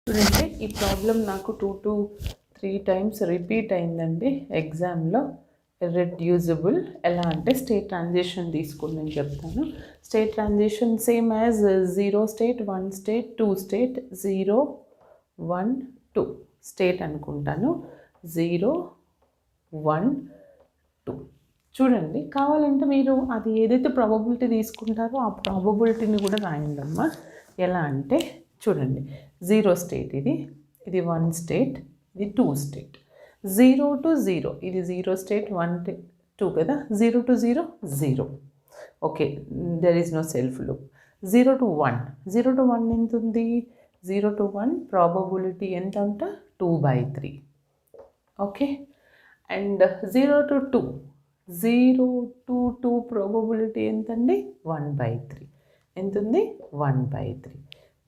చూడండి, ఈ ప్రాబ్లం నాకు 2 to 3 టైమ్స్ రిపీట్ అయిందండి ఎగ్జామ్లో. ఇర్రెడ్యూసిబుల్ ఎలా అంటే స్టేట్ ట్రాన్సిషన్ తీసుకుని నేను చెప్తాను. State transition same as 0 state 1 state 2 state 0 1 2 state అనుకుంటాను. 0 1 2 చూడండి, కావాలంటే మీరు అది ఏదైతే ప్రాబబిలిటీ తీసుకుంటారో ఆ ప్రాబబిలిటీని కూడా రాయండి అమ్మా. ఎలా అంటే చూడండి, 0 స్టేట్ ఇది 1 స్టేట్, ఇది 2 స్టేట్. 0 to 0 ఇది 0 స్టేట్ 1 2 కదా. 0 to 0 0. Okay, there is no self loop. 0 to 1 0 to 1 ఎంత ఉంది? 0 to 1 ప్రాబబిలిటీ ఎంత అంట? 2/3. Okay, and 0 to 2 0 to 2 probability ఎంతండి? 1/3. ఎంత ఉంది? 1/3.